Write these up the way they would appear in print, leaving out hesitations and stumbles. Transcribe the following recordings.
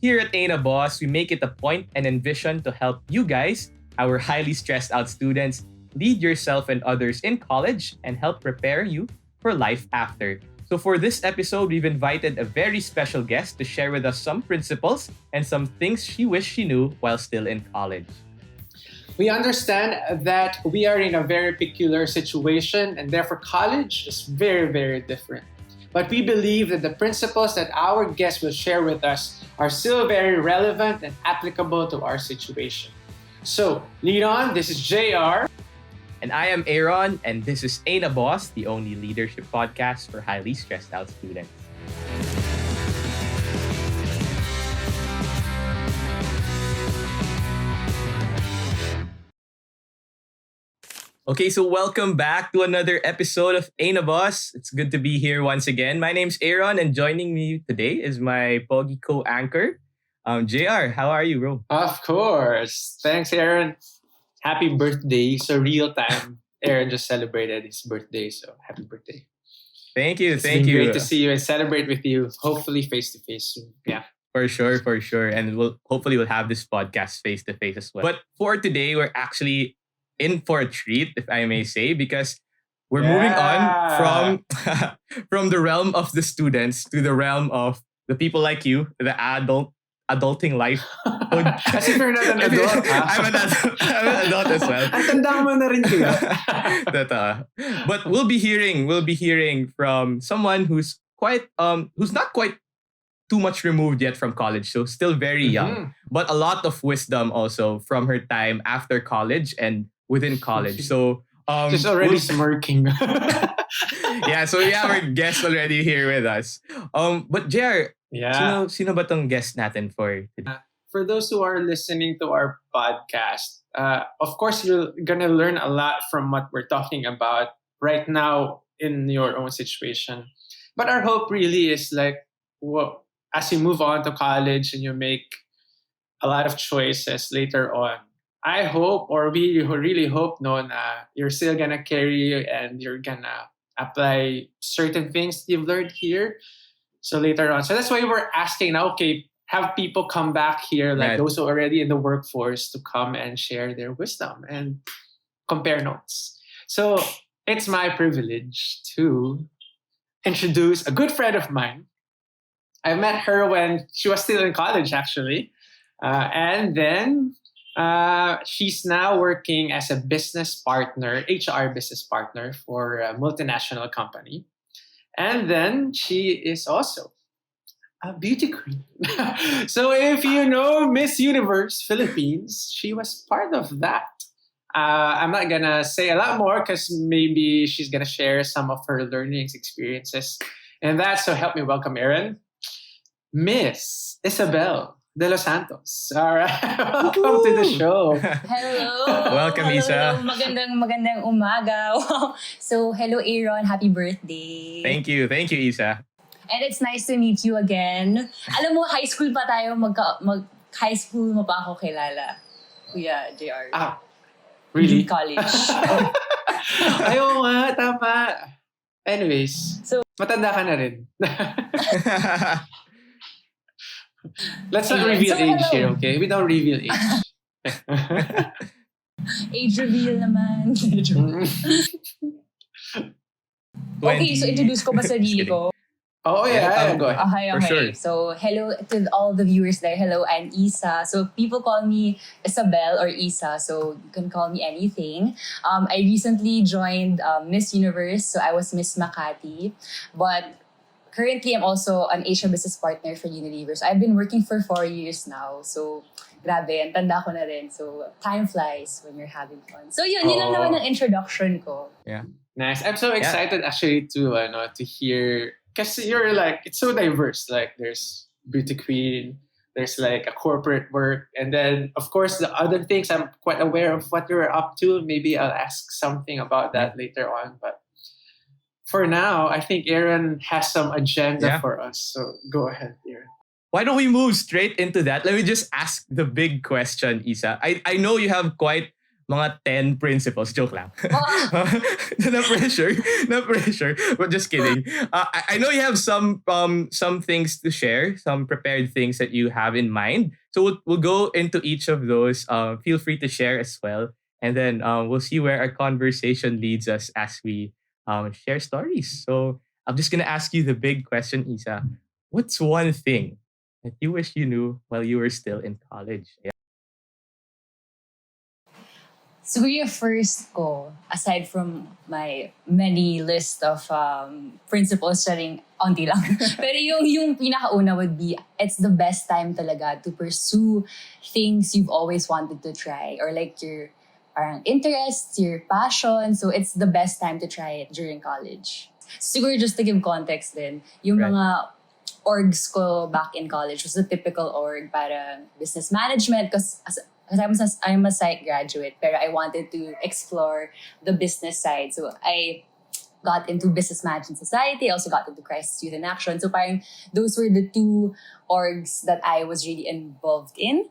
Here at Aina Boss, we make it a point and envision to help you guys, our highly stressed out students, lead yourself and others in college and help prepare you for life after. So for this episode, we've invited a very special guest to share with us some principles and some things she wished she knew while still in college. We understand that we are in a very peculiar situation and therefore college is very, very different. But we believe that the principles that our guests will share with us are still very relevant and applicable to our situation. So, lead on. This is JR. And I am Aaron, and this is Aina Boss, the only leadership podcast for highly stressed out students. Okay, so welcome back to another episode of Aina Boss. It's good to be here once again. My name's Aaron, and joining me today is my Pogi co-anchor, JR. How are you, bro? Of course. Thanks, Aaron. Happy birthday. So real time. Aaron just celebrated his birthday, so happy birthday. Thank you. It's been great to see you and celebrate with you. Hopefully face to face soon. Yeah. For sure. And we'll have this podcast face to face as well. But for today, we're actually in for a treat, if I may say, because we're moving on from the realm of the students to the realm of the people like you, the adulting life. As if you're not an adult. I'm an adult as well. Ang tanda mo na rin kaya. But we'll be hearing from someone who's not quite too much removed yet from college, so still very young, but a lot of wisdom also from her time after college and within college. So just already smirking. Yeah, so we have our guest already here with us. But JR, sino ba tong guest natin for today? For those who are listening to our podcast, of course you're gonna learn a lot from what we're talking about right now in your own situation. But our hope really is as you move on to college and you make a lot of choices later on, I hope, or we really hope, you're still gonna carry and you're gonna apply certain things you've learned here. So later on, so that's why we're asking now. Okay, have people come back here, like those who are already in the workforce, to come and share their wisdom and compare notes. So it's my privilege to introduce a good friend of mine. I met her when she was still in college, actually, and then. She's now working as a business partner, HR business partner for a multinational company. And then she is also a beauty queen. So if you know Miss Universe Philippines, she was part of that. I'm not going to say a lot more because maybe she's going to share some of her learnings, experiences. And that, so help me welcome Aaron, Miss Isabel de los Santos. All right. Welcome to the show. Hello. Welcome, Isa. Hello. Magandang umaga. Wow. So, hello, Aaron. Happy birthday. Thank you, Isa. And it's nice to meet you again. Alam mo, high school pa tayo. High school mo pa ako kilala. Kuya JR. Really? College. Ayaw nga, tama. Anyways, so matanda ka na rin. Let's not reveal age here, okay? We don't reveal age. Age reveal naman. Okay, so introduce ko ba sarili ko? Oh, yeah. Go ahead. Okay. For sure. So, hello to all the viewers there. Hello, I'm Isa. So, people call me Isabel or Isa. So, you can call me anything. I recently joined Miss Universe. So, I was Miss Makati. But currently, I'm also an Asia business partner for Unilever. So I've been working for 4 years now. So, grabe, ang tanda ko na rin. So, time flies when you're having fun. So, yun lang naman ang introduction ko. Yeah. Nice. I'm so excited actually to hear, because you're it's so diverse. Like, there's beauty queen, there's like a corporate work, and then, of course, the other things, I'm quite aware of what you're up to. Maybe I'll ask something about that later on, but for now, I think Aaron has some agenda for us. So go ahead, Aaron. Why don't we move straight into that? Let me just ask the big question, Isa. I know you have quite mga 10 principles. Joke lang. Oh, Na pressure. Na pressure. But just kidding. I know you have some things to share, some prepared things that you have in mind. So we'll go into each of those. Feel free to share as well. And then we'll see where our conversation leads us as we share stories. So I'm just going to ask you the big question, Isa. What's one thing that you wish you knew while you were still in college? Yeah. siguro yung first ko, aside from my many list of principles, sharing onti lang. Pero yung pinakauna would be, it's the best time talaga to pursue things you've always wanted to try or like your parang interests, your passion. So it's the best time to try it during college. Siguro just to give context din, yung Right. mga orgs ko back in college was the typical org, parang business management, because I'm a psych graduate, pero I wanted to explore the business side. So I got into Business Management Society, I also got into Christ Youth in Action. So parang those were the two orgs that I was really involved in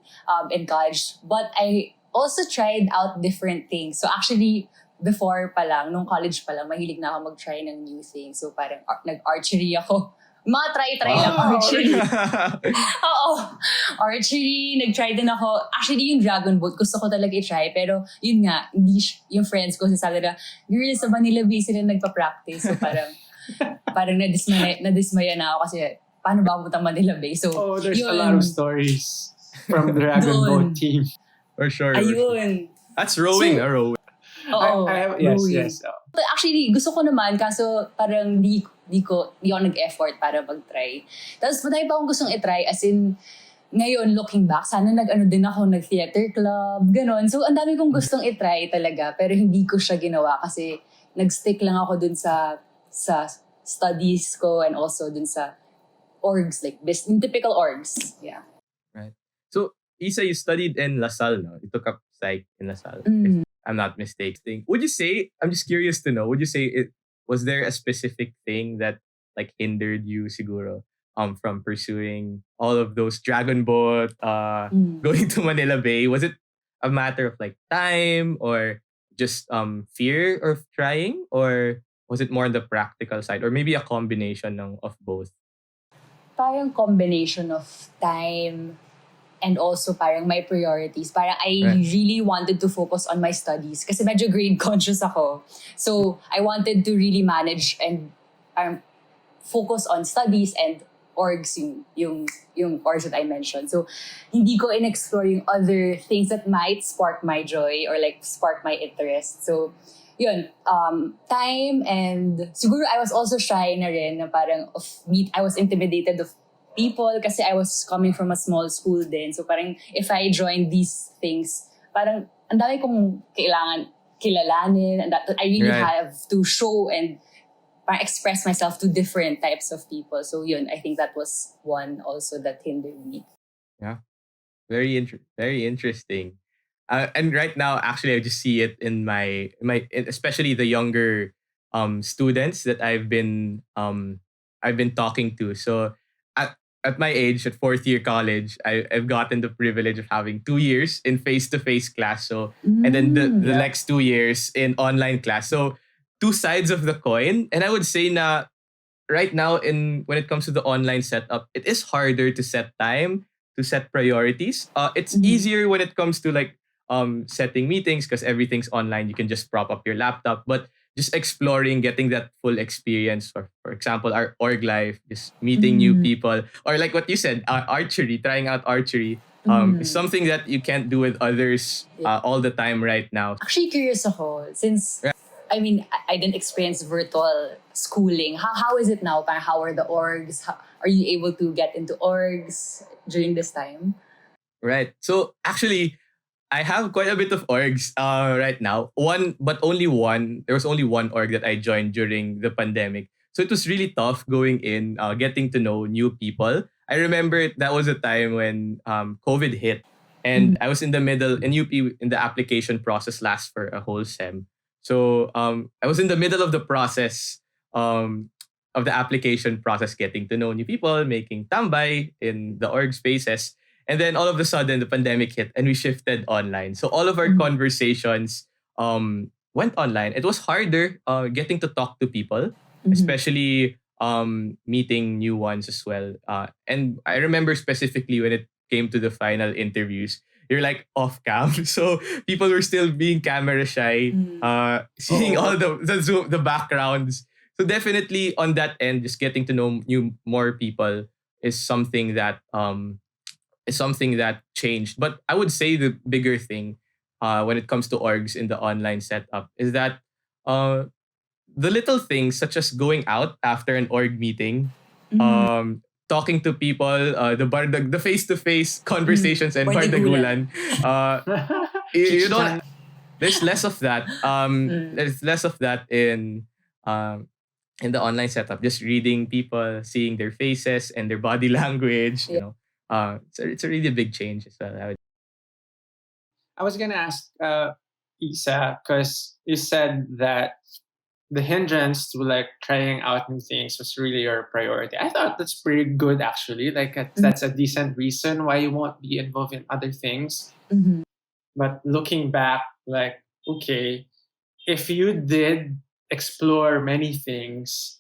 college. But I also tried out different things. So actually, before pa lang, nung college pa lang, mahilig na ako mag-try ng new things. So parang nag-archery ako. Mga try-try lang, archery. Oo. Archery, nag-try din ako. Actually, yung Dragon Boat, gusto ko talaga i-try. Pero yun nga, yung friends ko, sabi na, girl, sa Manila Bay sila nagpa-practice. So parang nadismaya na ako kasi paano ba ako pumunta Manila Bay? So, there's a lot of stories from Dragon Doon. Boat team. For sure. Ayun. That's rowing, So- rowing. Oo. Yes, rowing. yes. But actually, gusto ko naman, kaso parang di ako nag-effort para mag-try. Tapos madami pa akong gustong i-try, as in, ngayon, looking back, sana nag-theater club, ganon. So, ang dami kong gustong i-try talaga, pero hindi ko siya ginawa kasi nag-stick lang ako dun sa studies ko and also dun sa orgs, like yung typical orgs. Yeah. Right. So, Isa, you studied in LaSalle, no? You took up psych in LaSalle, Mm. if I'm not mistaken. Would you say, I'm just curious to know, would you say was there a specific thing that like hindered you siguro from pursuing all of those Dragon Boat, going to Manila Bay? Was it a matter of like time or just fear of trying, or was it more on the practical side, or maybe a combination of both? Parang combination of time and also parang my priorities. Parang I Right. really wanted to focus on my studies kasi medyo grade conscious ako. So, I wanted to really manage and focus on studies and orgs, yung orgs that I mentioned. So, hindi ko in-explore yung other things that might spark my joy or like spark my interest. So, yun, time, and siguro I was also shy na rin na parang I was intimidated of people kasi I was coming from a small school din. So parang if I joined these things, parang ang dami kong kailangan kilalanin, and that I really Right. have to show and parang express myself to different types of people. So yun, I think that was one also that hindered me. Very interesting. And right now, actually, I just see it in especially the younger students that I've been talking to. So at my age, at fourth year college, I've gotten the privilege of having 2 years in face-to-face class. So and then the Yeah. next 2 years in online class. So two sides of the coin. And I would say na right now when it comes to the online setup, it is harder to set time, to set priorities. It's Mhm. easier when it comes to like setting meetings because everything's online. You can just prop up your laptop, but just exploring, getting that full experience. For example, our org life, just meeting new Mm. people, or like what you said, archery, trying out archery. Is something that you can't do with others all the time right now. Actually, curious ako, since, I mean, I didn't experience virtual schooling. How is it now? Parang how are the orgs? Are you able to get into orgs during this time? Right. So actually, I have quite a bit of orgs right now. But only one. There was only one org that I joined during the pandemic. So it was really tough going in, getting to know new people. I remember that was a time when COVID hit, and I was in the middle, and UP in the application process lasts for a whole sem. So I was in the middle of the process, of the application process, getting to know new people, making tambay in the org spaces. And then all of a sudden, the pandemic hit and we shifted online. So all of our conversations went online. It was harder getting to talk to people, especially meeting new ones as well. And I remember specifically when it came to the final interviews, you're like off cam. So people were still being camera shy, seeing all the backgrounds. So definitely on that end, just getting to know more people is something that changed. But I would say the bigger thing when it comes to orgs in the online setup is that the little things such as going out after an org meeting, talking to people, the face-to-face conversations and bardagulan. You don't. There's less of that. There's less of that in the online setup. Just reading people, seeing their faces and their body language. You know, it's a really big change as well. I was gonna ask Isa, because you said that the hindrance to like trying out new things was really your priority. I thought that's pretty good actually. Like that's a decent reason why you won't be involved in other things. But looking back, like, okay, if you did explore many things,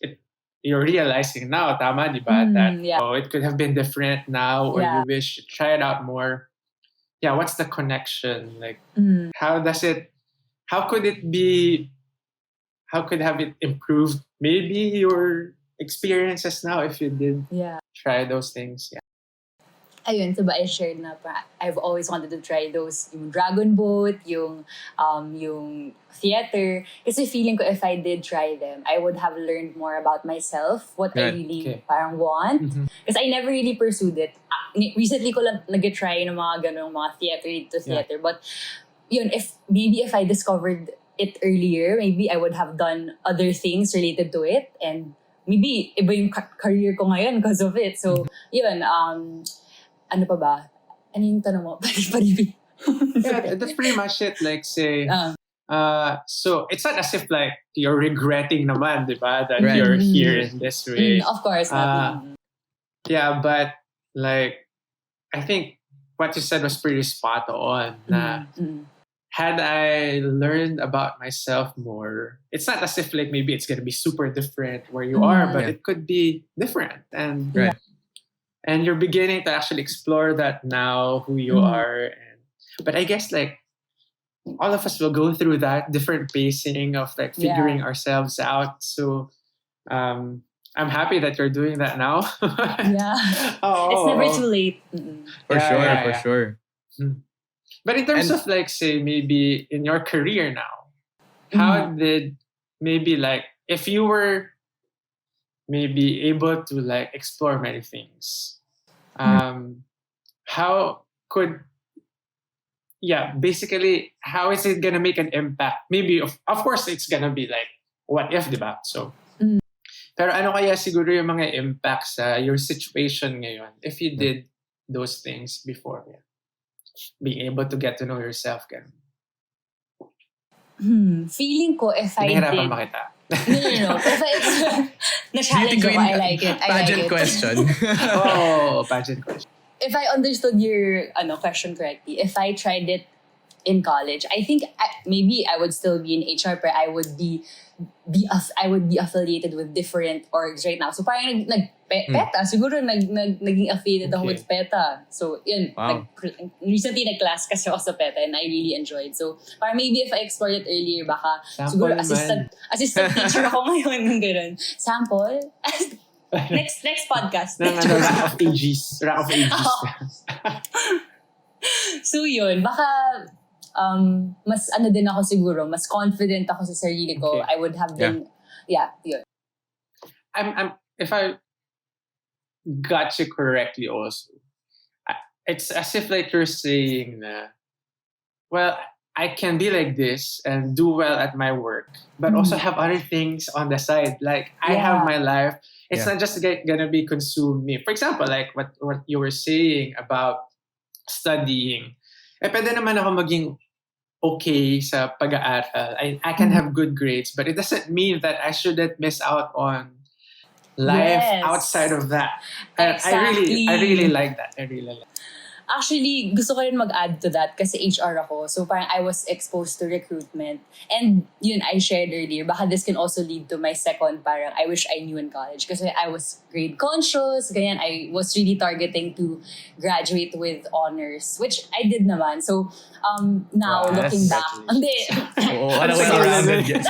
you're realizing now, tama, di ba, that it could have been different now, or you wish to try it out more. Yeah, what's the connection? Like, how could have it improved maybe your experiences now if you did try those things? Yeah. Ayun, so ba I shared na pa, I've always wanted to try those, yung dragon boat, yung theater. Kasi feeling ko if I did try them, I would have learned more about myself, what I really parang want. Because I never really pursued it. Recently ko lang nag-try ng mga ganong mga theater. But yun, if I discovered it earlier, maybe I would have done other things related to it. And maybe iba yung career ko ngayon because of it. So, yun, ano pa ba? Ano yung tanong mo? Pari-pari. Yeah, that's pretty much it. Like, say, so it's not as if like you're regretting naman, di ba, that you're here in this way. Of course. Yeah, but like, I think what you said was pretty spot on. Had I learned about myself more, it's not as if like maybe it's going to be super different where you are, but it could be different. And you're beginning to actually explore that now, who you are. But I guess like all of us will go through that different pacing of like figuring ourselves out. So I'm happy that you're doing that now. It's never too late. For sure. But in terms of like, say, maybe in your career now, how did maybe like, if you were maybe able to like explore many things, how could, basically, how is it going to make an impact? Maybe, of course, it's going to be like, what if, diba? So, pero ano kaya siguro yung mga impacts sa your situation ngayon if you did those things before? Being able to get to know yourself. Feeling ko if I did... Nahirapan ba kita? No. Na-challenge ko. I like it. Pageant question. Pageant question. If I understood your question correctly, if I tried it in college, I think maybe I would still be in HR, but I would be affiliated with different orgs right now. So parang PETA, siguro naging affiliated ako with PETA. So yun, recently nag-class kasi ako sa PETA and I really enjoyed. So parang maybe if I explored it earlier, baka sample siguro assistant teacher ako ngayon ng ganun. Sample? next podcast. Rack of ages. So yun, baka mas din ako siguro, mas confident ako sa sarili ko. I would have been, yun. I'm if I got you correctly also, it's as if like you're saying that, well, I can be like this and do well at my work, but also have other things on the side. Like I have my life. It's not just gonna be consumed me. For example, like what you were saying about studying. Pwede naman ako maging okay sa pag-aaral. I can have good grades, but it doesn't mean that I shouldn't miss out on life outside of that. Exactly. I really like that. Actually, gusto ko rin mag-add to that kasi HR ako. So parang I was exposed to recruitment. And yun, I shared earlier, baka this can also lead to my second parang I wish I knew in college. Kasi I was grade conscious, ganyan. I was really targeting to graduate with honors, which I did naman. So now Wow, looking back, hindi. Oo, ano well-rounded guess.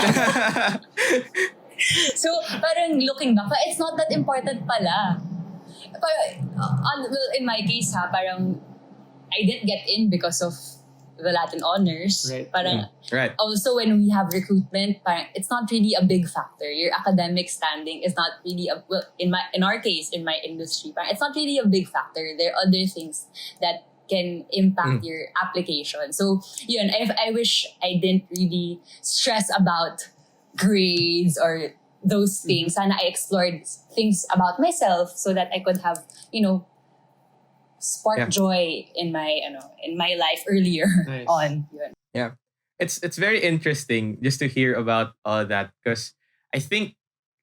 So parang looking back, it's not that important pala. Well, in my case parang I didn't get in because of the Latin honors. Right. Parang Right. also when we have recruitment, parang it's not really a big factor. Your academic standing is not really in our case, in my industry, parang it's not really a big factor. There are other things that can impact your application. So yun, I wish I didn't really stress about grades or those things. Sana I explored things about myself so that I could have, spark joy in my life earlier Nice. on. Yun. Yeah. It's very interesting just to hear about all that because I think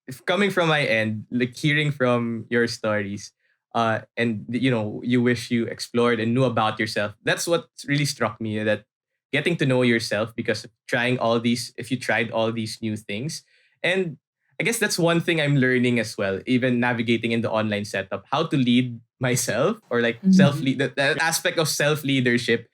if coming from my end, like hearing from your stories, and you wish you explored and knew about yourself. That's what really struck me, that getting to know yourself because of if you tried all these new things. And I guess that's one thing I'm learning as well, even navigating in the online setup, how to lead myself or like self-lead, that aspect of self-leadership.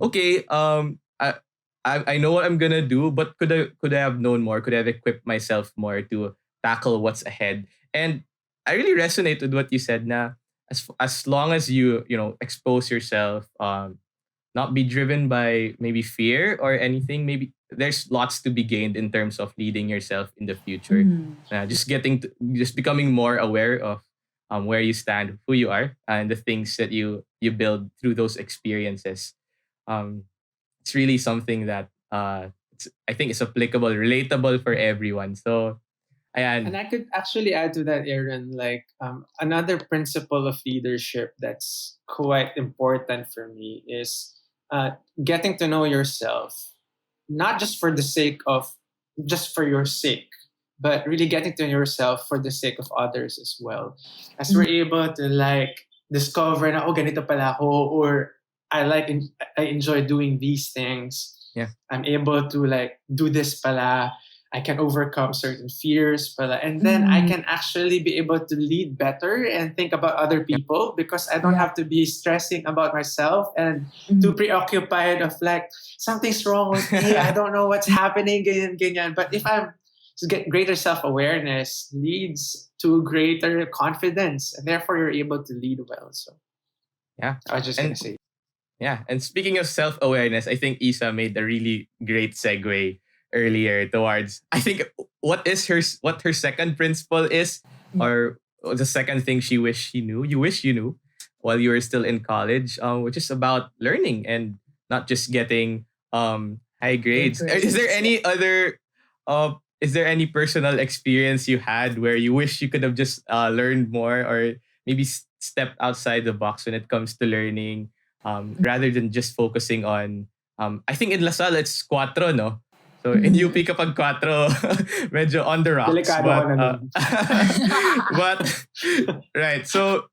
Okay, I know what I'm gonna do, but could I have known more? Could I have equipped myself more to tackle what's ahead? And I really resonate with what you said. Na as long as you expose yourself, not be driven by maybe fear or anything. Maybe there's lots to be gained in terms of leading yourself in the future. Just becoming more aware of where you stand, who you are, and the things that you build through those experiences. Um, it's really something that I think is applicable, relatable for everyone. So, And ayan. I could actually add to that, Aaron, like another principle of leadership that's quite important for me is getting to know yourself, not just for the sake of, just for your sake, but really getting to know yourself for the sake of others as well. As we're able to like discover na, oh, ganito pala ako, or I enjoy doing these things. Yeah. I'm able to like do this pala. I can overcome certain fears pala. And then I can actually be able to lead better and think about other people because I don't have to be stressing about myself and too preoccupied of like, something's wrong with me. I don't know what's happening. Ganyan, ganyan. But if I'm to get greater self-awareness leads to greater confidence and therefore you're able to lead well. So Yeah. I was just And going to say. Yeah, and speaking of self-awareness, I think Isa made a really great segue earlier towards I think what her second principle is, or the second thing she wish she knew. You wish you knew while you were still in college, which is about learning and not just getting high grades. Is there any other is there any personal experience you had where you wish you could have just learned more or maybe stepped outside the box when it comes to learning? Rather than just focusing on, I think in LaSalle it's cuatro, no? So in UP kapag cuatro, medyo on the rocks. Delikado ka na nun. But right, so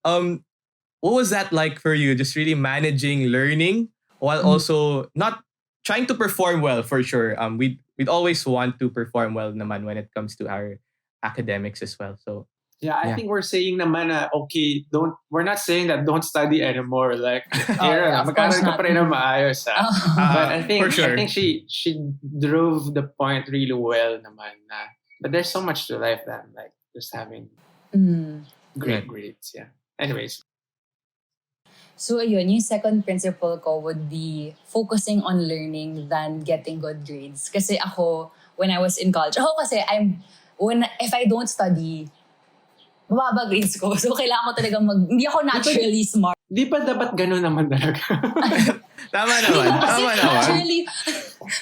what was that like for you? Just really managing learning while also not trying to perform well for sure. We'd always want to perform well naman when it comes to our academics as well. So Yeah, I think we're saying naman na, okay, we're not saying that don't study anymore. Like, of mag-aral course ka pa rin na maayos. But I think, for sure. I think she drove the point really well naman. But there's so much to life than like just having great grades. Yeah. Anyways. So ayun, yung second principle ko would be focusing on learning than getting good grades. Kasi ako, when I was in college, if I don't study, mababa grades ko. So, kailangan ko talagang hindi ako naturally smart. Di ba dapat gano'n naman talaga? Tama naman. Kasi Tama naman. naturally,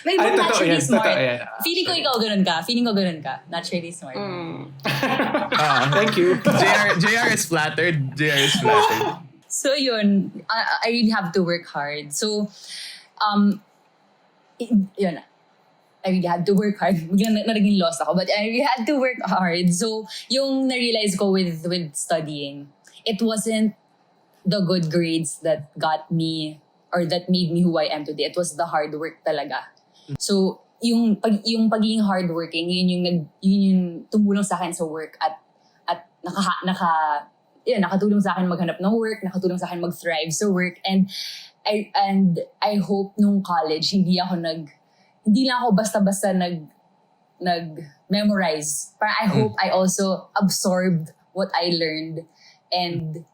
may Ay, totoo naturally yan, smart. totoo yan. Feeling ko ikaw ganun ka. Feeling ko ganun ka. Naturally smart. Thank you. JR is flattered. JR is flattered. So, yun. I really have to work hard. So, yun. I really had to work hard. Biglang naging lost ako. But I really had to work hard. So, yung na-realize ko with studying, it wasn't the good grades that got me or that made me who I am today. It was the hard work talaga. So, yung pagiging hardworking, yun yung tumulong sa akin sa work at nakatulong sa akin maghanap ng work, nakatulong sa akin mag-thrive sa work, and I hope nung college hindi lang ako basta-basta nag-memorize. Parang I hope I also absorbed what I learned and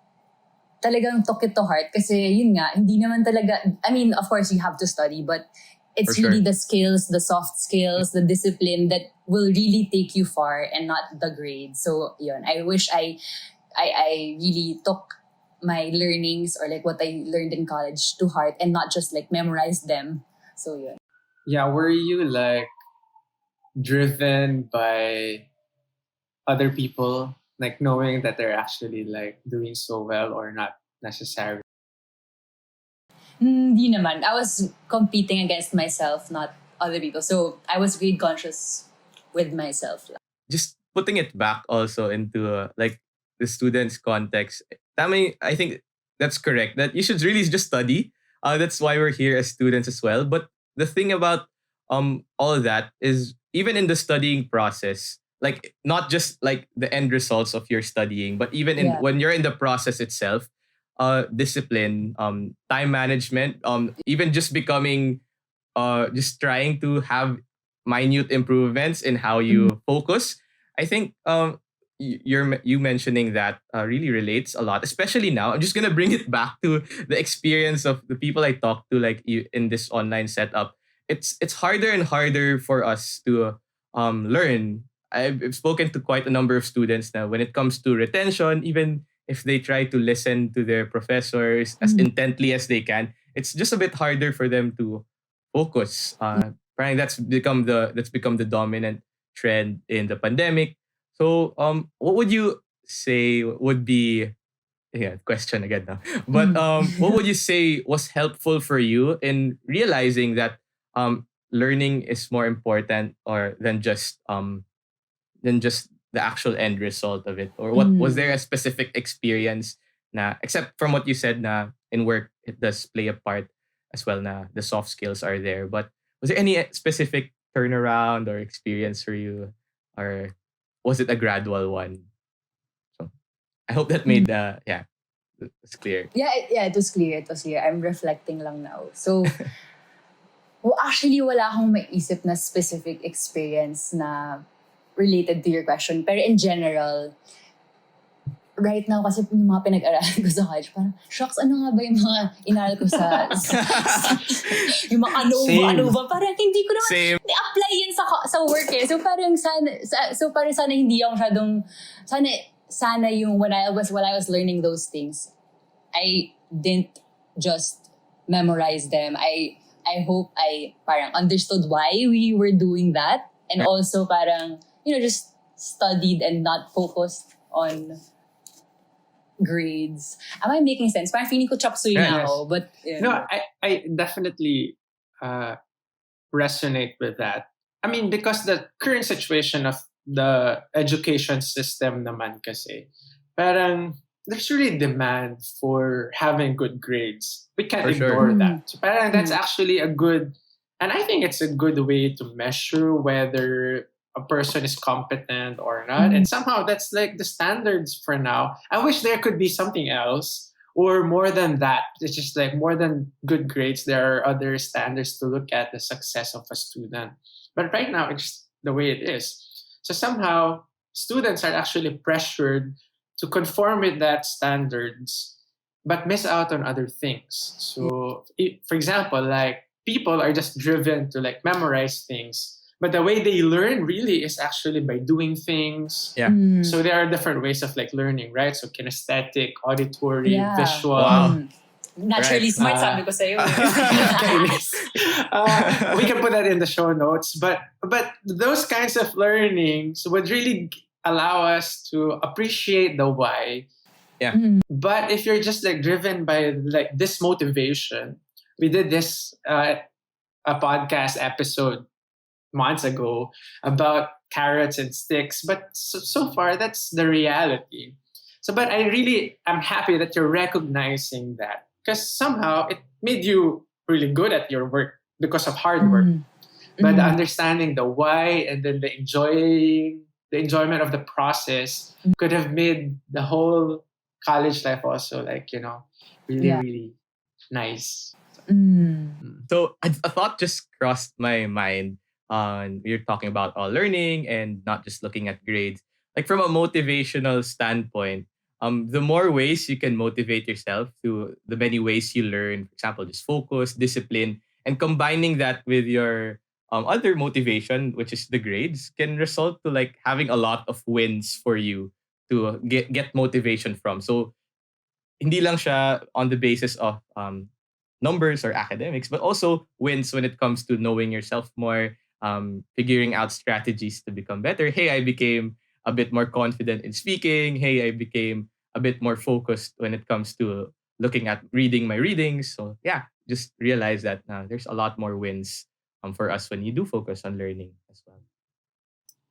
talagang took it to heart kasi yun nga, hindi naman talaga, I mean, of course you have to study, but it's For sure. really the skills, the soft skills, the discipline that will really take you far and not the grade. So yun, I wish I really took my learnings or like what I learned in college to heart and not just like memorize them. So yun. Yeah, were you like driven by other people, like knowing that they're actually like doing so well or not necessarily? Hindi naman. I was competing against myself, not other people. So I was grade conscious with myself. Just putting it back also into like the students' context. I think that's correct. That you should really just study. That's why we're here as students as well. But the thing about all of that is even in the studying process, like not just like the end results of your studying, but even in Yeah. when you're in the process itself, discipline, time management, even just becoming just trying to have minute improvements in how you focus. I think you mentioning that really relates a lot, especially now. I'm just gonna bring it back to the experience of the people I talk to, like you, in this online setup. It's harder and harder for us to learn. I've spoken to quite a number of students now when it comes to retention, even if they try to listen to their professors as intently as they can, it's just a bit harder for them to focus. Parang that's become the dominant trend in the pandemic. So what would you say would be, yeah, question again now. But what would you say was helpful for you in realizing that learning is more important or than just the actual end result of it? Or what was there a specific experience na, except from what you said na in work it does play a part as well, na the soft skills are there, but was there any specific turnaround or experience for you, or was it a gradual one? So I hope that made yeah, it's clear. It was clear. It was clear. I'm reflecting lang now. So, well, actually, wala akong maisip na specific experience na related to your question. Pero in general, right now, kasi yung mga pinag-aralan ko sa college, parang, shucks, ano nga ba yung mga inaral ko yung mga ano ba? Parang hindi ko naman Same. apply yun sa work eh. So parang sana hindi ako masyadong, sana yung while I was learning those things, I didn't just memorize them. I hope I parang understood why we were doing that, and also parang, just studied and not focused on grades. Am I making sense? Parang feeling ko chop suey na ako, but No, I definitely resonate with that. I mean, because the current situation of the education system naman kasi, parang there's really demand for having good grades. We can't For sure. ignore that. So parang that's actually a good, and I think it's a good way to measure whether a person is competent or not. And somehow that's like the standards for now. I wish there could be something else or more than that. It's just like more than good grades, there are other standards to look at the success of a student. But right now, it's the way it is. So somehow students are actually pressured to conform with that standards, but miss out on other things. So for example, like people are just driven to like memorize things, but the way they learn really is actually by doing things. Yeah. So there are different ways of like learning, right? So kinesthetic, auditory, Yeah. visual. Wow. Naturally Right. smart, sabi ko sa'yo. We can put that in the show notes, but those kinds of learnings would really allow us to appreciate the why. Yeah. But if you're just like driven by like this motivation, we did this a podcast episode months ago about carrots and sticks, but so far that's the reality. So, but I really am happy that you're recognizing that, because somehow it made you really good at your work because of hard work. Mm. But Mm. understanding the why and then the enjoyment of the process could have made the whole college life also, like, really, Yeah. really nice. Mm. So a thought just crossed my mind on you're talking about all learning and not just looking at grades. Like from a motivational standpoint, the more ways you can motivate yourself through the many ways you learn, for example, just focus, discipline, and combining that with your other motivation, which is the grades, can result to like having a lot of wins for you to get motivation from. So hindi lang siya on the basis of numbers or academics, but also wins when it comes to knowing yourself more, figuring out strategies to become better. Hey, I became a bit more confident in speaking. Hey, I became a bit more focused when it comes to looking at reading my readings. So yeah, just realize that there's a lot more wins for us when you do focus on learning as well.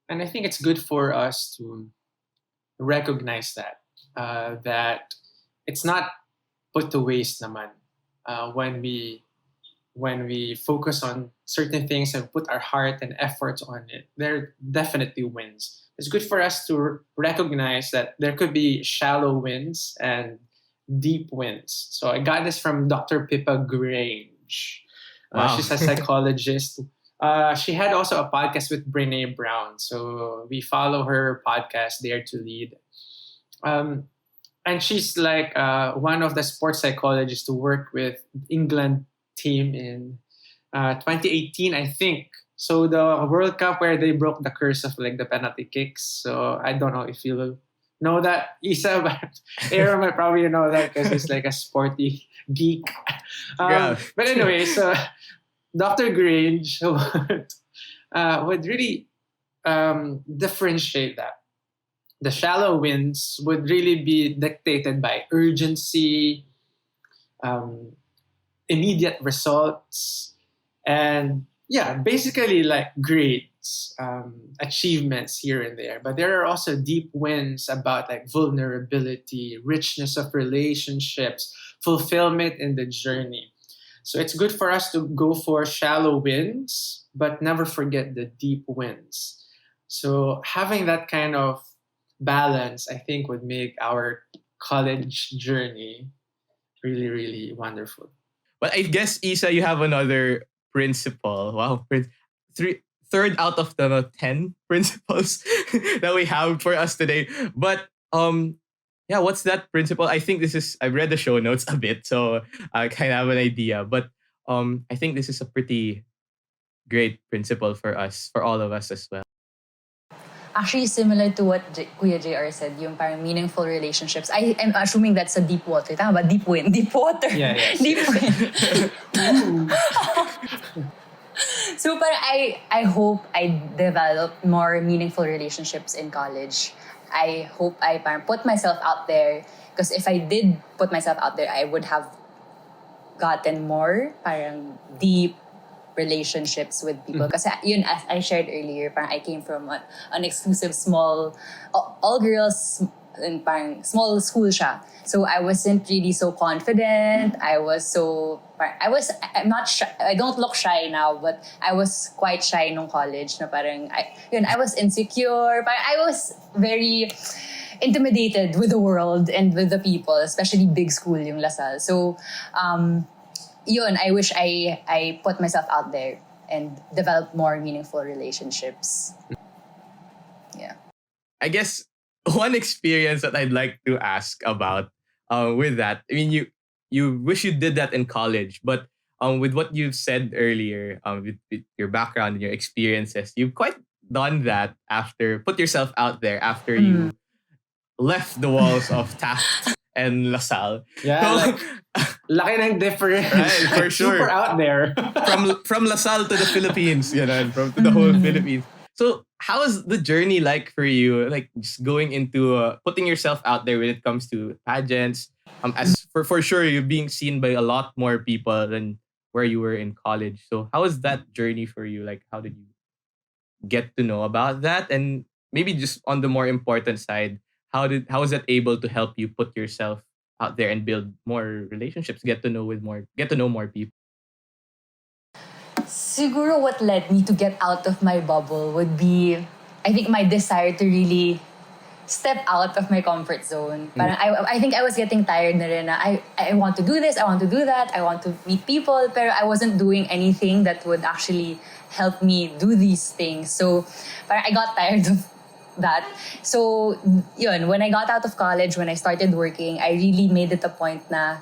And I think it's good for us to recognize that it's not put to waste naman when we focus on certain things and put our heart and efforts on it. There definitely wins. It's good for us to recognize that there could be shallow wins and deep wins. So I got this from Dr. Pippa Grange. Wow. She's a psychologist. She had also a podcast with Brene Brown. So we follow her podcast, Dare to Lead. Um, and she's like one of the sports psychologists to work with England team in 2018, I think. So the World Cup where they broke the curse of like the penalty kicks. So I don't know if you know that, Isa, but Aaron might probably know that because he's like a sporty geek. Yeah. But anyway, so Dr. Grange would really differentiate that. The shallow wins would really be dictated by urgency, um, immediate results, and yeah, basically like grades, achievements here and there. But there are also deep wins about like vulnerability, richness of relationships, fulfillment in the journey. So it's good for us to go for shallow wins, but never forget the deep wins. So having that kind of balance, I think, would make our college journey really, really wonderful. But I guess Isa, you have another principle. Wow, third out of the 10 principles that we have for us today. But yeah, what's that principle? I think this is I've read the show notes a bit, so I kind of have an idea. But I think this is a pretty great principle for us, for all of us as well. Actually, similar to what Kuya JR said, yung parang meaningful relationships. I am assuming that's a deep water. Tama ba? Deep wind. Deep water. Yeah, yes. Deep wind. So parang I hope I develop more meaningful relationships in college. I hope I parang put myself out there. Because if I did put myself out there, I would have gotten more parang deep relationships with people. Kasi yun, as I shared earlier, parang I came from an exclusive small, all girls, and parang small school siya. So I wasn't really so confident. I'm not shy. I don't look shy now, but I was quite shy nung college na parang, I was insecure. Parang I was very intimidated with the world and with the people, especially big school yung Lasal. So, yun, I wish I put myself out there and develop more meaningful relationships. Yeah. I guess one experience that I'd like to ask about with that, I mean, you wish you did that in college, but with what you've said earlier, with your background and your experiences, you've quite done that after put yourself out there after you left the walls of Taft and LaSalle. Yeah, So, like, laki ng difference. Right, for sure. Super out there. from LaSalle to the Philippines, from to the whole Philippines. So how is the journey like for you? Like just going into putting yourself out there when it comes to pageants. As for sure, you're being seen by a lot more people than where you were in college. So how is that journey for you? Like how did you get to know about that? And maybe just on the more important side, how was that able to help you put yourself out there and build more relationships, get to know more people? Siguro what led me to get out of my bubble would be, I think, my desire to really step out of my comfort zone. Parang I think I was getting tired na rin na I want to do this, I want to do that, I want to meet people, pero I wasn't doing anything that would actually help me do these things. So parang I got tired of that. So yun, when I got out of college, when I started working, I really made it a point na,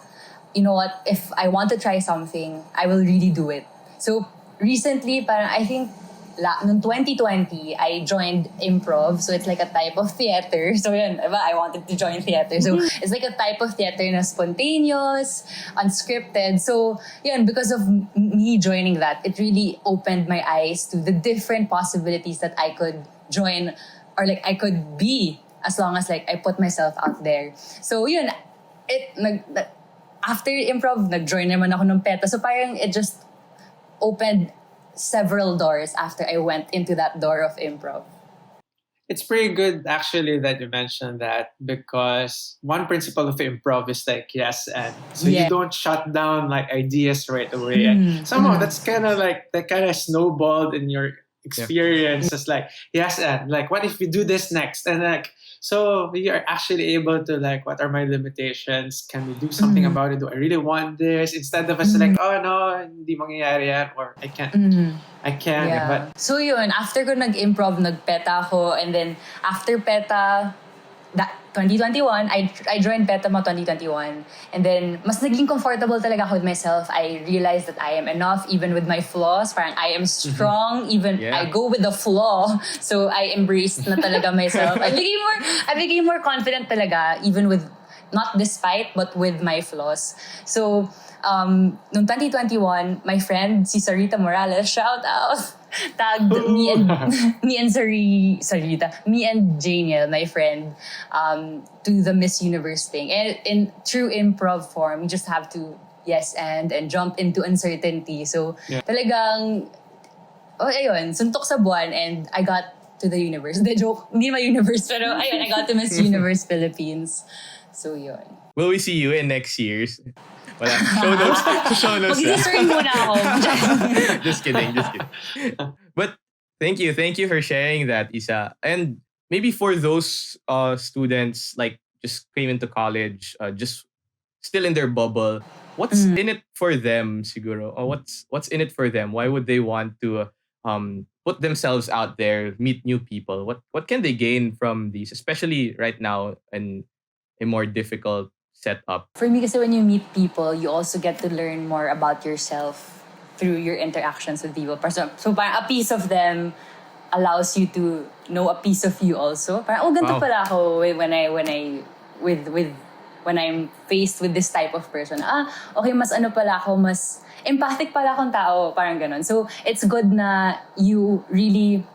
you know what, if I want to try something, I will really do it. So recently, parang I think noong 2020, I joined improv. So it's like a type of theater. So yun, diba? I wanted to join theater. So it's like a type of theater na spontaneous, unscripted. So yun, because of me joining that, it really opened my eyes to the different possibilities that I could join or like I could be as long as like I put myself out there. So yun, after improv, nag-join naman ako ng PETA. So parang it just opened several doors after I went into that door of improv. It's pretty good actually that you mentioned that, because one principle of improv is like yes and. So Yeah. you don't shut down like ideas right away. And somehow that's kind of like that kind of snowballed in your experience. It's like yes and like what if we do this next, and like so we are actually able to like what are my limitations? Can we do something about it? Do I really want this? Instead of us like oh no, hindi mangyayari yan, or I can't. I can't. Yeah. But So yun, after ko nag-improv, nag-PETA ako, and then after PETA, 2021, I joined PETA mo 2021. And then, mas naging comfortable talaga ako with myself. I realized that I am enough even with my flaws. Parang I am strong, even I go with the flaw. So I embraced na talaga myself. I became more confident talaga, even with, not despite, but with my flaws. So, noong 2021, my friend, si Sarita Morales, shout out, tagged me and Janiel, my friend, to the Miss Universe thing. And in true improv form, you just have to yes and jump into uncertainty. So talagang, ayun, suntok sa buwan, and I got to the universe. The joke, hindi ma universe, pero ayun, I got to Miss Universe Philippines. So yun. Will we see you in next year's? Wala. Show notes. Mag-discern muna ako. Just kidding. But thank you for sharing that, Isa. And maybe for those students like just came into college, just still in their bubble, what's in it for them, siguro? Or what's in it for them? Why would they want to put themselves out there, meet new people? What can they gain from these, especially right now in a more difficult setup? For me, kasi when you meet people, you also get to learn more about yourself through your interactions with people. So parang a piece of them allows you to know a piece of you also. Parang, ganito pala ako when I'm faced with this type of person. Okay, mas ano pala ako, mas empathic pala akong tao. Parang ganon. So it's good na you really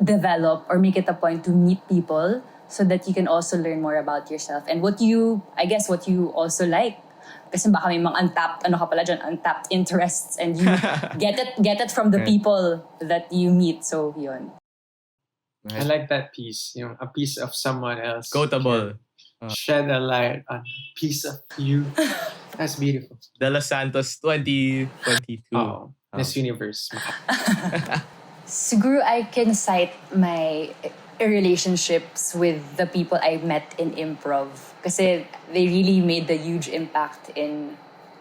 develop or make it a point to meet people so that you can also learn more about yourself and what you also like. Kasi baka may mga untapped interests, and you get it from the people that you meet. So, yun. I like that piece. A piece of someone else. Quotable. Shed a light on a piece of you. That's beautiful. De Los Santos 2022. Miss Universe. Siguro I can cite my relationships with the people I met in improv. Kasi they really made a huge impact in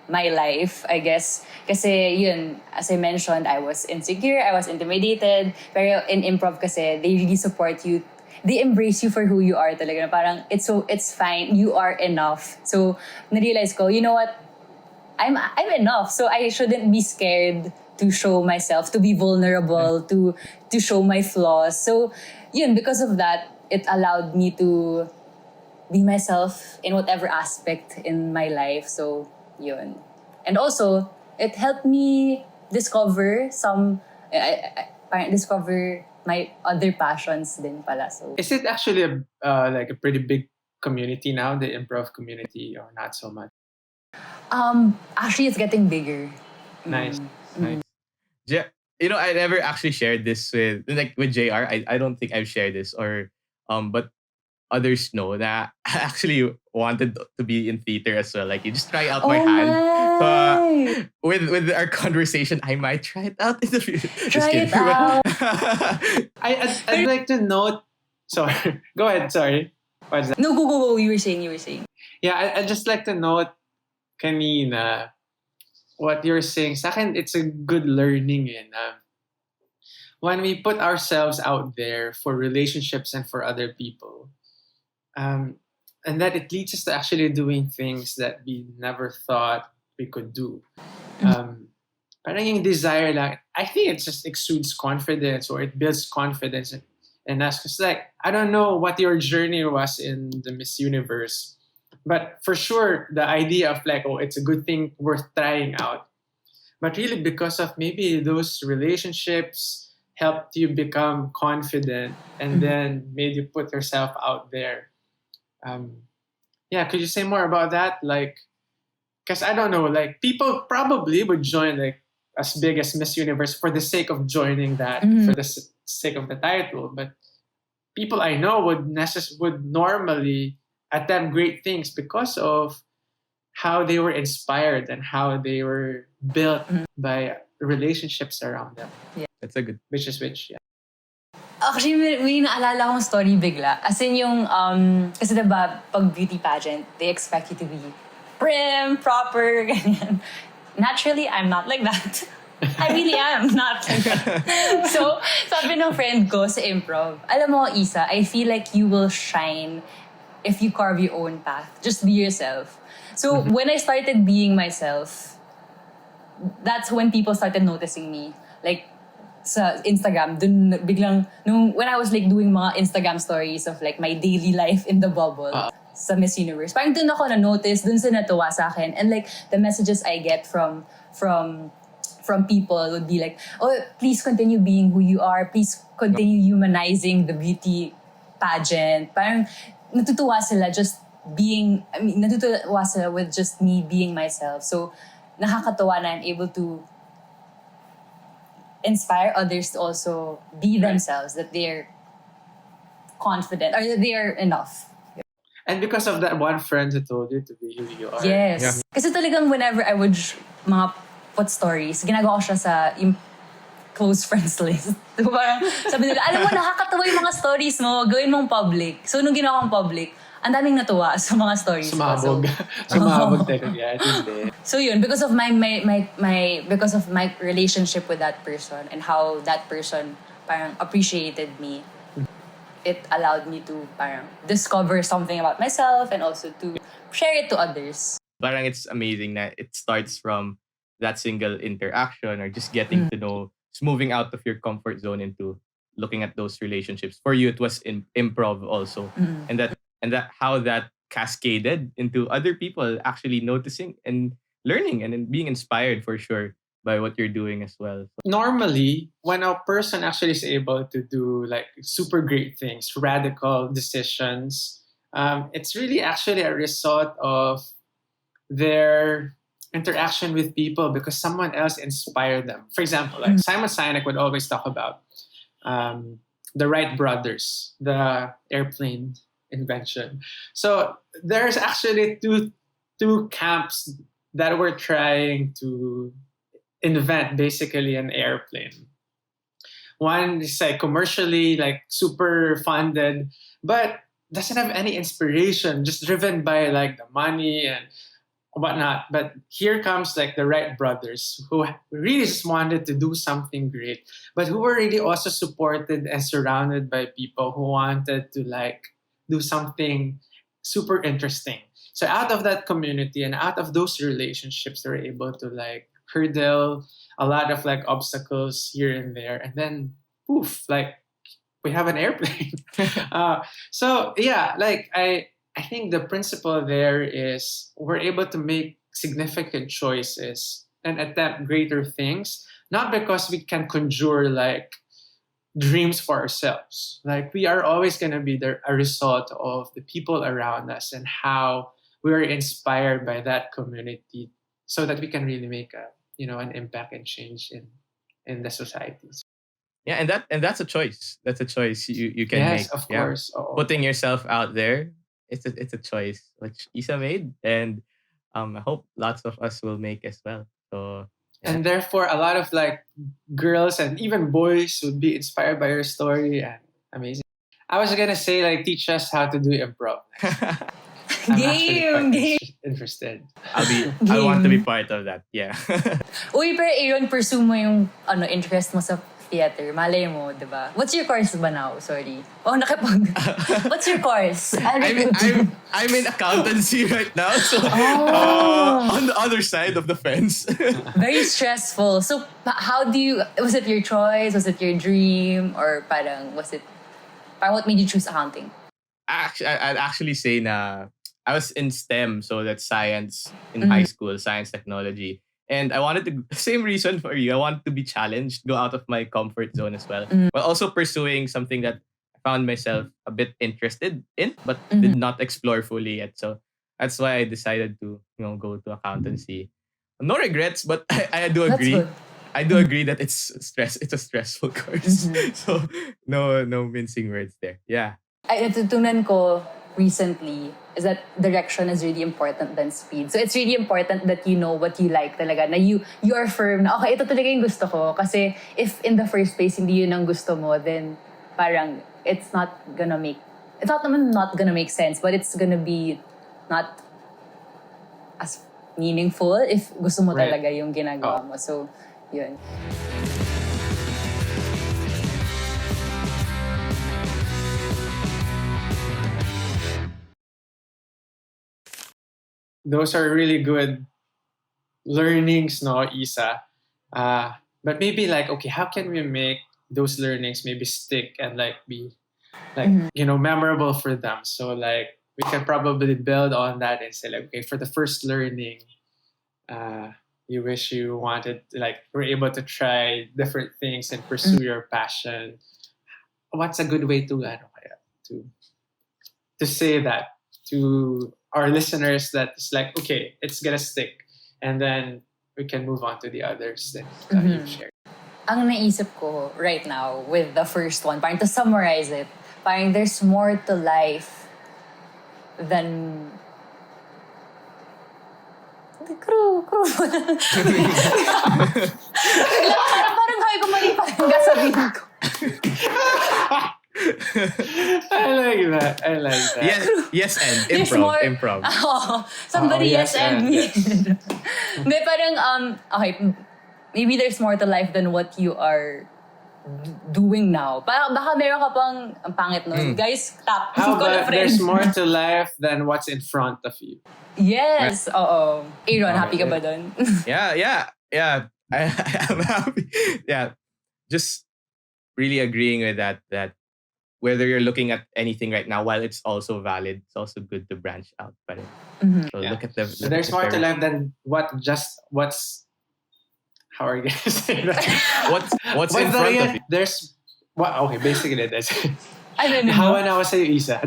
my life, I guess. Kasi yun, as I mentioned, I was insecure, I was intimidated. Pero in improv kasi, they really support you. They embrace you for who you are talaga. Parang, it's fine, you are enough. So, narealize ko, you know what? I'm enough. So I shouldn't be scared to show myself, to be vulnerable, to show my flaws. So, yun, because of that, it allowed me to be myself in whatever aspect in my life. So, yun. And also, it helped me discover discover my other passions din pala. So, is it actually like a pretty big community now, the improv community, or not so much? actually, it's getting bigger. Nice. I never actually shared this with JR. I don't think I've shared this, or but others know that I actually wanted to be in theater as well. Like you just try out my Oh hand. my! With our conversation, I might try it out in the future. Just Try kidding. it out. I'd like to note. Sorry, go ahead. Sorry. What's that? No, go. You were saying. Yeah, I'd just like to note kanina what you're saying. Sa akin, it's a good learning in when we put ourselves out there for relationships and for other people, and that it leads us to actually doing things that we never thought we could do. Um, Parang yung desire lang, I think it just exudes confidence or it builds confidence in us. Because like, I don't know what your journey was in the Miss Universe, but for sure, the idea of like, oh, it's a good thing worth trying out. But really because of maybe those relationships helped you become confident and then made you put yourself out there. Um, yeah, could you say more about that? Like, because I don't know, like people probably would join like as big as Miss Universe for the sake of joining that, for the sake of the title. But people I know would normally attempt great things because of how they were inspired and how they were built by relationships around them. That's a good. Which is which, yeah. Actually, may naalala akong story bigla. As in yung, kasi diba, pag beauty pageant, they expect you to be prim, proper, ganyan. Naturally, I'm not like that. I really am not like that. So, sabi ng friend ko sa improv, alam mo, Isa, I feel like you will shine if you carve your own path. Just be yourself. So, when I started being myself, that's when people started noticing me. Like, sa Instagram, dun biglang, when I was like doing mga Instagram stories of like my daily life in the bubble sa Miss Universe, parang dun ako na-notice, dun sa natuwa sa akin. And like, the messages I get from people would be like, oh, please continue being who you are. Please continue humanizing the beauty pageant. Parang natutuwa sila just being, natutuwa sila with just me being myself. So, nakakatawa na I'm able to inspire others to also be themselves, that they're confident or that they're enough. And because of that one friend who told you to be who you are. Yes. Yeah. Kasi talagang whenever I would mga put stories, ginagawa ko siya sa close friends list. Diba parang sabi nila, alam mo, nakakatawa yung mga stories mo, gawin mong public. So nung ginawa kong public, ang daming natuwa sa mga stories ko. Sumabog. Sumabog tayo kaya. Hindi. So yun, because of my because of my relationship with that person and how that person parang appreciated me, it allowed me to parang discover something about myself and also to share it to others. Parang it's amazing that it starts from that single interaction or just getting to know, just moving out of your comfort zone into looking at those relationships. For you, it was in improv also, and that how that cascaded into other people actually noticing and learning and then being inspired for sure by what you're doing as well. Normally, when a person actually is able to do like super great things, radical decisions, it's really actually a result of their interaction with people because someone else inspired them. For example, like Simon Sinek would always talk about the Wright brothers, the airplane invention. So there's actually two camps that were trying to invent basically an airplane. One is like commercially like super funded, but doesn't have any inspiration, just driven by like the money and whatnot. But here comes like the Wright brothers who really just wanted to do something great, but who were really also supported and surrounded by people who wanted to like do something super interesting. So out of that community and out of those relationships, they were able to like hurdle a lot of like obstacles here and there, and then poof, like we have an airplane. So yeah, like I think the principle there is we're able to make significant choices and attempt greater things, not because we can conjure like dreams for ourselves. Like we are always going to be a result of the people around us and how we are inspired by that community, so that we can really make an impact and change in the societies. Yeah, and that's a choice. That's a choice you can Yes, make. of Yeah. course. Oo. Putting yourself out there, it's a choice which Isa made, and I hope lots of us will make as well. So yeah. And therefore, a lot of like girls and even boys would be inspired by your story, and amazing. I was gonna say like teach us how to do improv. I'm actually quite interested. I want to be Game. part of that. Yeah. Uy, pero Aaron, pursue mo yung interest mo sa theater. Malay mo, di ba? What's your course ba now? Sorry. Oh, What's your course? I'm in accountancy right now, so on the other side of the fence. Very stressful. So, was it your choice? Was it your dream? Or parang what made you choose accounting? I'd actually say I was in STEM, so that's science in high school, science technology. And I wanted to, same reason for you, I wanted to be challenged, go out of my comfort zone as well. But also pursuing something that I found myself a bit interested in, but did not explore fully yet. So that's why I decided to, go to accountancy. No regrets, but I do That's agree. good. I do agree that it's a stressful course. So no mincing words there. Yeah. Ay, natutunan ko recently is that direction is really important than speed. So it's really important that you know what you like talaga. Na you are firm na, okay, ito talaga yung gusto ko. Kasi if in the first place, hindi yun ang gusto mo, then parang it's not gonna make sense, but it's gonna be not as meaningful if gusto mo Right. talaga yung ginagawa mo. So, yun. Those are really good learnings, no, Isa. But maybe like, okay, how can we make those learnings maybe stick and like be like memorable for them? So like we can probably build on that and say like, okay, for the first learning, you wish you wanted like were able to try different things and pursue your passion. What's a good way to to say that to our listeners that it's like, okay, it's gonna stick, and then we can move on to the others that you've shared. Ang naisip ko right now with the first one, parang to summarize it, parang there's more to life than crew. parang hay ko mali pa yung sasabihin ko. I like that. Yes, and There's improv. Somebody yes, and me. yes. May parang, okay, maybe there's more to life than what you are doing now. Parang baka meron ka pang, ang pangit nun. Guys, tap. How Call a about friend. there's more to life than what's in front of you? Yes, oo. Aaron, happy ka Okay. ba dun? Yeah. I'm happy. Yeah. Just really agreeing with that whether you're looking at anything right now, while it's also valid, it's also good to branch out. But so Yeah. look at the. So there's more to life than what's. How are you gonna say that? What's in front of you. There's. Well, okay, basically that's. I don't know. Hawa na ako sa'yo, Isa.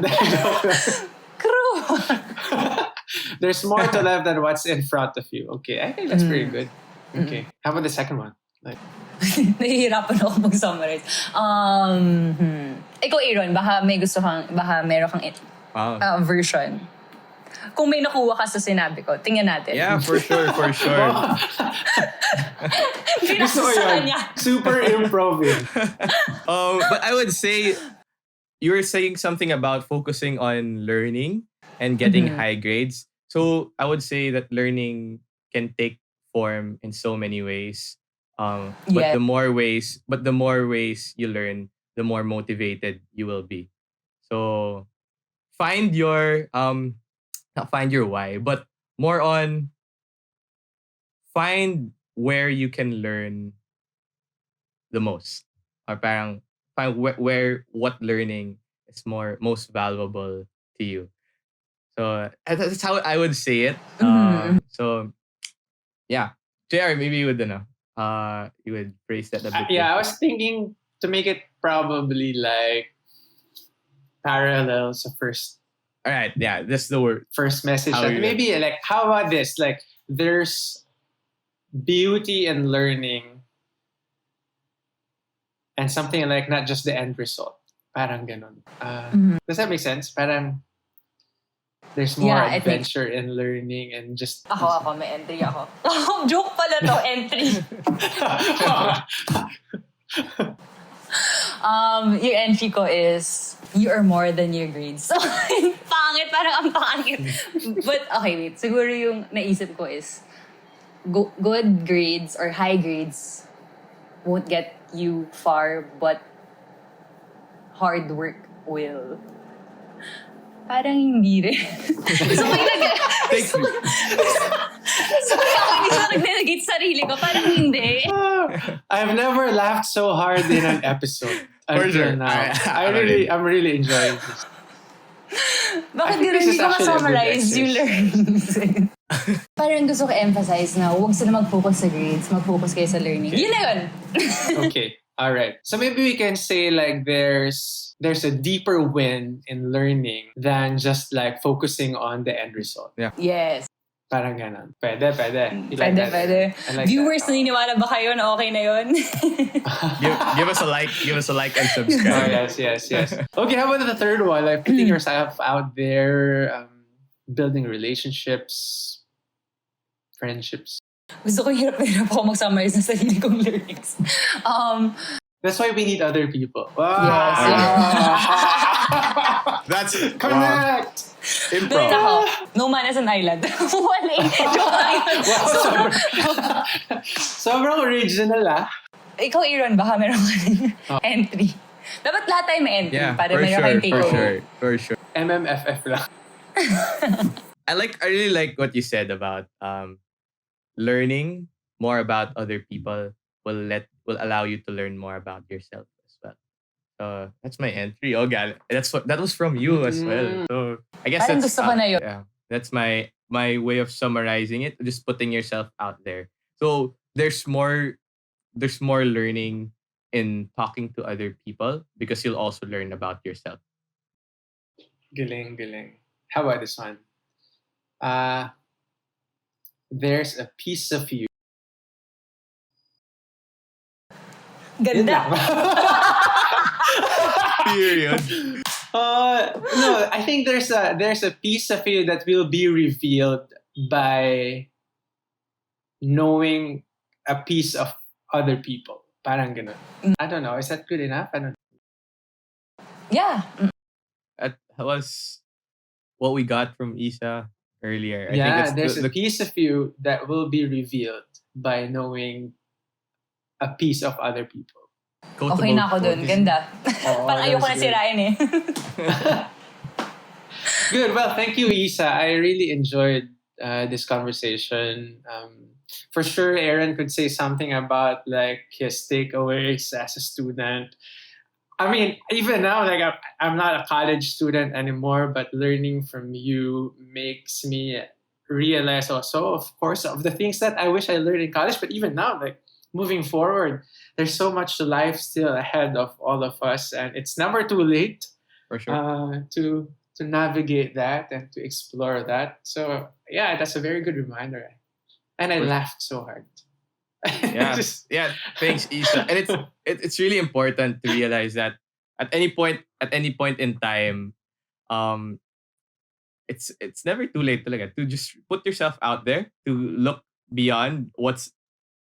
Crew. There's more to life than what's in front of you. Okay, I think that's pretty good. Okay, how about the second one? Like, Nahihirapan ako mag-summarize. Ikaw, Aaron, baka meron kang version. Kung may nakuha ka sa sinabi ko, tingnan natin. Yeah, for sure. gusto ko yun. Super improv yun. But I would say you were saying something about focusing on learning and getting high grades. So I would say that learning can take form in so many ways. But the more ways you learn, the more motivated you will be. So find your not find your why, but more on find where you can learn the most, or parang find where what learning is most valuable to you. So that's how I would say it. So yeah, JR, maybe you would you would phrase that a bit. Yeah, I was thinking to make it probably like parallels of first All right, yeah, that's the word. first message. How And you- maybe like, how about this? Like, there's beauty in learning and something like not just the end result. Parang ganon. Does that make sense? Parang there's more Yeah, it makes- adventure in learning and just Ako, may entry ako. Joke pala to, entry. Yung entry ko is, you are more than your grades. So, pangit, parang ang pangit. But, okay, wait. Siguro yung naisip ko is, good grades or high grades won't get you far, but hard work will. Parang hindi rin. So, may Thank you. so, ako mismo nag-negate sarili ko. Parang hindi. I've never laughed so hard in an episode For until sure. now. I I'm really enjoying this. Bakit think gano'n this hindi is ko actually a good ma-summarize yung exercise. learnings? Parang gusto ko emphasize na huwag sila mag-focus sa grades, mag-focus kayo sa learning. Okay. Yun na yun! Okay. All right. So maybe we can say like there's a deeper win in learning than just like focusing on the end result. Yes. Parang ganon. Pwede. You like that? Pwede. I like Viewers, that. naniniwala ba kayo na okay na yun? Give us a like and Oh, subscribe. yes. Okay, how about the third one? Like putting yourself out there, building relationships, friendships. Gusto ko hirap ako mag-summarize ng sarili kong learnings. That's why we need other people. Yes. That's Connect! Doon Improv. ako, no man is an island. Wala eh. Joke lang yun. Wow, sobrang original Ikaw, Aaron, baka meron ka rin entry. Dapat lahat tayo may entry Yeah, para for meron sure, kayong takeover. for sure. MMFF lang. I really like what you said about learning more about other people will allow you to learn more about yourself as well. So that's my entry. Oh, gal, that was from you as well. So I guess Parang that's gusto ko na yun. yeah, that's my way of summarizing it. Just putting yourself out there. So there's more learning in talking to other people because you'll also learn about yourself. Galing. How about this one? There's a piece of you. Yun Ganda. lang. Period. No, I think there's a piece of you that will be revealed by knowing a piece of other people. Parang ganun. I don't know. Is that good enough? I don't know. Yeah. That was what we got from Isa earlier. I think Yeah, that's there's the a piece of you that will be revealed by knowing a piece of other people. Okay na ako dun. Ganda. Oh, Parang ayoko na that's good. sirain eh. Good. Well, thank you, Isa. I really enjoyed this conversation. For sure, Aaron could say something about like his takeaways as a student. I mean, even now, like I'm not a college student anymore, but learning from you makes me realize also, of course, of the things that I wish I learned in college. But even now, like moving forward, there's so much life still ahead of all of us, and it's never too late for sure. to navigate that and to explore that. So yeah, that's a very good reminder. And I For- laughed so hard. Yeah, yeah. Thanks, Isa. And it's really important to realize that at any point in time, it's never too late to just put yourself out there, to look beyond what's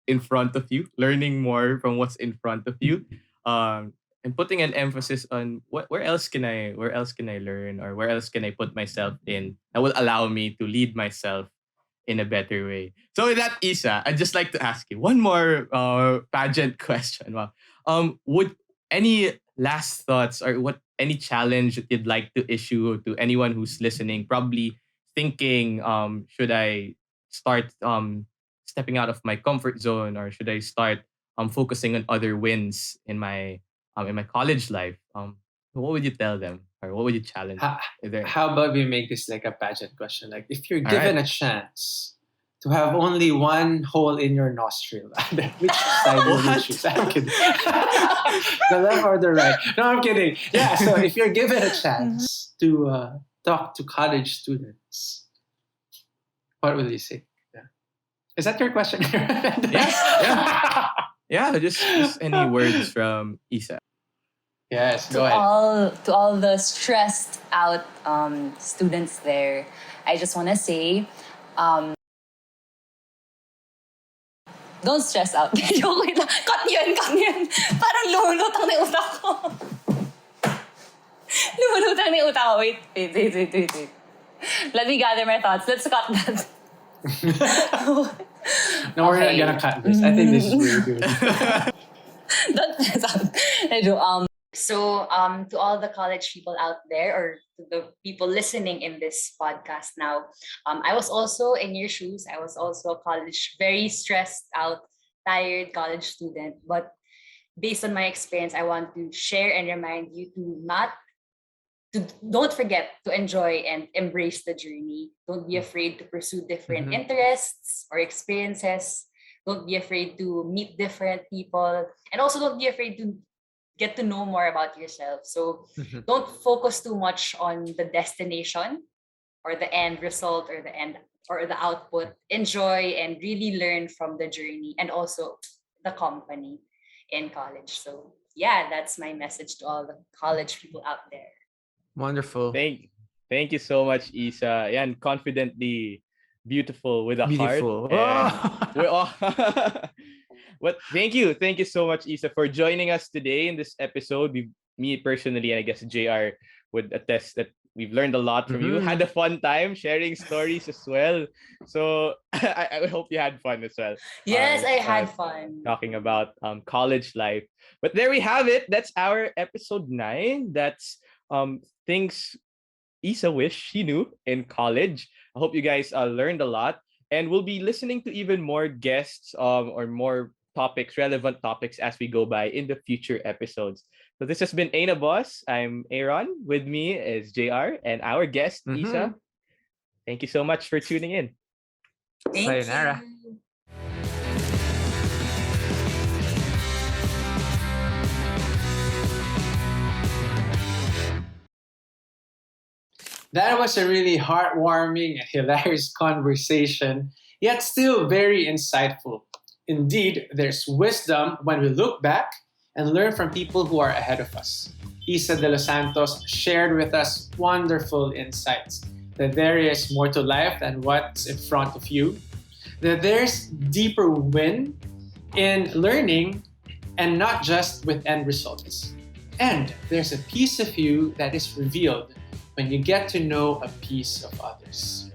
in front of you, learning more from what's in front of you, and putting an emphasis on where else can I learn, or where else can I put myself in that will allow me to lead myself in a better way. So with that, Isa, I'd just like to ask you one more pageant question. Wow. Would any last thoughts, or any challenge that you'd like to issue to anyone who's listening, probably thinking, should I start stepping out of my comfort zone, or should I start focusing on other wins in my college life? What would you tell them, or what would you challenge? How about we make this like a pageant question? Like, if you're All given right. a chance to have only one hole in your nostril, which side will you What? choose? I'm kidding. The left or the right? No, I'm kidding. Yeah, so if you're given a chance to talk to college students, what will you say? Yeah. Is that your question? Yeah. Yeah, just any words from Isa. Yes, To go ahead. all the stressed out students there, I just want to say, don't stress out. Joke lang. Cut yun, cut yun. Parang lumulutang na yung utak ko. Lumulutang na yung utak ko. Wait. Let me gather my thoughts. Let's cut that. No, we're not Okay. gonna cut this. I think this is really good. Don't stress out. So, to all the college people out there, or to the people listening in this podcast now, I was also in your shoes. I was also a college, very stressed out, tired college student. But based on my experience, I want to share and remind you don't forget to enjoy and embrace the journey. Don't be afraid to pursue different Mhm. interests or experiences. Don't be afraid to meet different people. And also don't be afraid to get to know more about yourself. So don't focus too much on the destination or the end result or the output. Enjoy and really learn from the journey and also the company in college. So yeah, that's my message to all the college people out there. Wonderful. Thank you so much, Isa. Yan, confidently beautiful with a Beautiful. heart. And we're all But thank you so much, Isa, for joining us today in this episode. Me personally, and I guess JR would attest that we've learned a lot from you. Mhm. Had a fun time sharing stories as well. So I hope you had fun as well. Yes, I had uh, fun. talking about college life. But there we have it. That's our episode 9. That's things Isa wish she knew in college. I hope you guys learned a lot, and we'll be listening to even more guests or more topics, relevant topics as we go by in the future episodes. So this has been Aina Boss. I'm Aaron. With me is JR and our guest Isa. Mhm. Thank you so much for tuning in. Thank Sayonara. you. That was a really heartwarming and hilarious conversation, yet still very insightful. Indeed, there's wisdom when we look back and learn from people who are ahead of us. Isa de los Santos shared with us wonderful insights that there is more to life than what's in front of you, that there's deeper win in learning and not just with end results. And there's a piece of you that is revealed when you get to know a piece of others.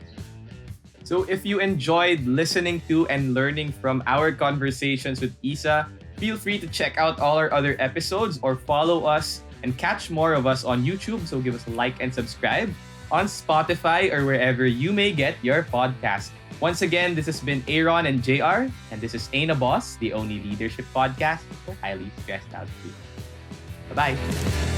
So if you enjoyed listening to and learning from our conversations with Isa, feel free to check out all our other episodes or follow us and catch more of us on YouTube. So give us a like and subscribe on Spotify or wherever you may get your podcast. Once again, this has been Aaron and JR, and this is Aina Boss, the only leadership podcast for highly stressed out people. Bye-bye.